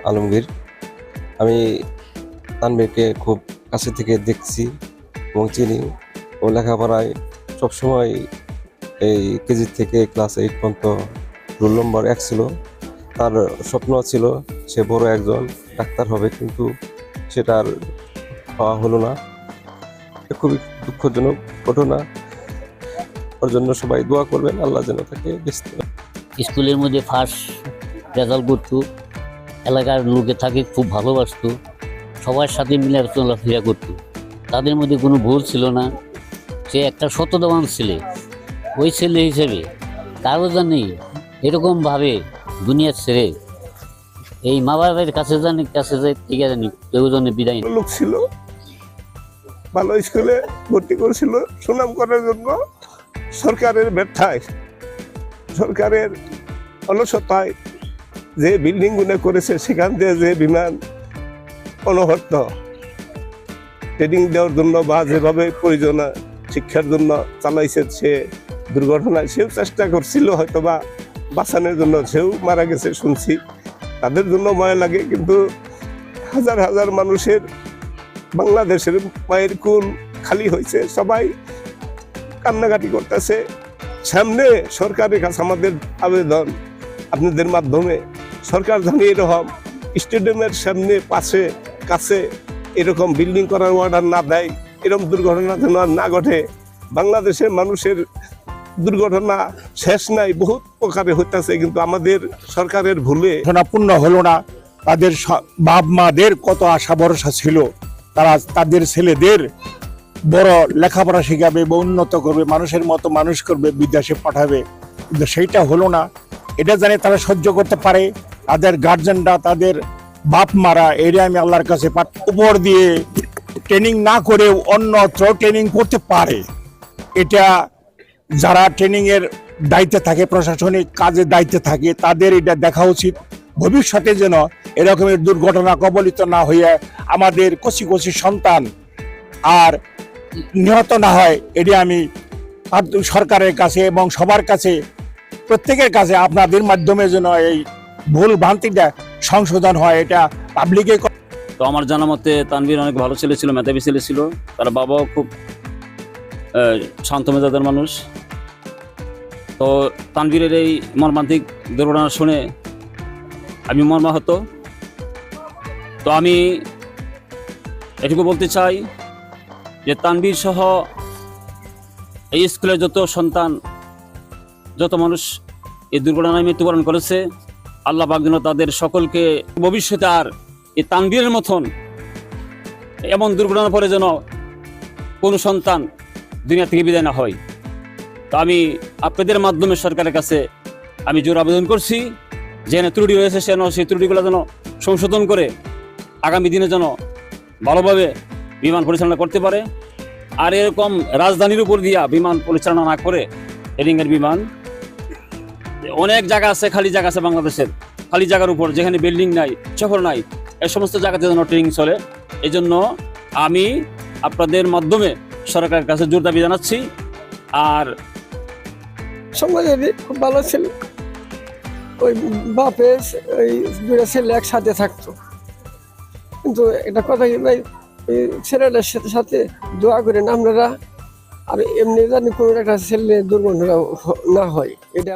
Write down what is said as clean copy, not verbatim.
আলমগীর। আমি তানভীরকে খুব কাছে থেকে দেখছি এবং চিনি। ও লেখাপড়ায় সবসময় এই কেজি থেকে ক্লাস 8 পর্যন্ত রোল নম্বর 1 ছিল। তার স্বপ্ন ছিল সে বড় একজন ডাক্তার হবে, কিন্তু সেটা আর হওয়া হলো না। খুবই দুঃখজনক ঘটনা। ওর জন্য সবাই দোয়া করবেন, আল্লাহ যেন তাকে বেঁচতে। স্কুলের মধ্যে ফার্স্ট রেজাল্ট করতো, এলাকার লোকে তাকে খুব ভালোবাসতো, সবার সাথে মিলে চলাফেরা করতো, তাদের মধ্যে কোনো ভুল ছিল না। সে একটা সততাবান ছেলে। ওই ছেলে হিসেবে কারো জানি এরকমভাবে দুনিয়ার ছেড়ে এই মা বাবার কাছে যায় ঠিক জানি কেউ জানি বিদায় লোক ছিল, ভালো স্কুলে ভর্তি করেছিল সুনাম করার জন্য। সরকারের ব্যর্থায়, সরকারের অলসতায় যে বিল্ডিং গুলো করেছে, সেখান থেকে যে বিমান অনবরত ট্রেনিং দেওয়ার জন্য বা যেভাবে প্রয়োজন শিক্ষার জন্য চালাইছে, সে দুর্ঘটনায় সেও চেষ্টা করছিল হয়তো বা বাঁচানোর জন্য, সেও মারা গেছে শুনছি। তাদের জন্য মায়া লাগে, কিন্তু হাজার হাজার মানুষের বাংলাদেশের মায়ের কুল খালি হয়েছে, সবাই কান্নাকাটি করতেছে। সামনে সরকারের কাছে আমাদের আবেদন, আপনাদের মাধ্যমে সরকার জানি এরকম স্টেডিয়ামের সামনে পাশে কাছে এরকম বিল্ডিং করার অর্ডার না দেয়, এরকম দুর্ঘটনা যেন না ঘটে। বাংলাদেশের মানুষের দুর্ঘটনা শেষ নাই, বহুত প্রকারে হইতেছে, কিন্তু আমাদের সরকারের ভুলে পূর্ণ হলো না। তাদের বাপ মাদের কত আশা ভরসা ছিল, তারা তাদের ছেলেদের বড় লেখাপড়া শেখাবে বা উন্নত করবে, মানুষের মতো মানুষ করবে, বিদেশে পাঠাবে, কিন্তু সেইটা হলো না। এটা জানে তারা সহ্য করতে পারে, তাদের গার্জেনরা, তাদের বাপ মারা, এটা আমি আল্লাহর কাছে উপর দিয়ে ট্রেনিং না করে অন্যত্র ট্রেনিং করতে পারে। এটা যারা ট্রেনিং এর দায়িত্বে থাকে, প্রশাসনিক কাজের দায়িত্বে থাকে, তাদের এটা দেখা উচিত ভবিষ্যতে যেন এরকমের দুর্ঘটনা কবলিত না হয়ে আমাদের কচি কচি সন্তান আর নিহত না হয়। এটি আমি সরকারের কাছে এবং সবার কাছে, প্রত্যেকের কাছে আপনাদের মাধ্যমে যেন এই ভুল ভ্রান্তিটা সংশোধন হয়, এটা পাবলিকে। তো আমার জানা মতে তানভীর অনেক ভালো ছেলে ছিল, মেধাবী ছেলে ছিল। তার বাবাও খুব শান্ত মেজাজের মানুষ। তো তানভীরের এই মর্মান্তিক দুর্ঘটনা শুনে আমি মর্মাহত। তো আমি এটুকু বলতে চাই যে তানভীর সহ এই স্কুলের যত সন্তান, যত মানুষ এই দুর্ঘটনায় মৃত্যুবরণ করেছে, আল্লাহ পাক যেন তাদের সকলকে ভবিষ্যতে আর এই তানভীরের মতন এমন দুর্ঘটনার পরে যেন কোনো সন্তান দুনিয়া থেকে বিদায় না হয়। তো আমি আপনাদের মাধ্যমে সরকারের কাছে আমি জোর আবেদন করছি, যেখানে ত্রুটি রয়েছে সেন সেই ত্রুটিগুলো যেন সংশোধন করে আগামী দিনে যেন ভালোভাবে বিমান পরিচালনা করতে পারে। আর এরকম রাজধানীর উপর দিয়া বিমান পরিচালনা না করে, এরিংয়ের বিমান অনেক জায়গা আছে, খালি জায়গা আছে বাংলাদেশের, খালি জায়গার উপর যেখানে বিল্ডিং নাই, শহর নাই, এই সমস্ত জায়গাতে যেন ট্রেনিং চলে। এই জন্য আমি আপনাদের মাধ্যমে সরকারের কাছে জোর দাবি জানাচ্ছি। আর সমাজে খুব ভালো ছিল, ওই বাপে ওই দুটা ছেলে একসাথে থাকতো, কিন্তু এটা কথা কি ভাই, ওই ছেলেটার সাথে সাথে দোয়া করেন আপনারা, আর এমনি জানি কোনো একটা ছেলে দুর্ঘটনা না হয়, এটা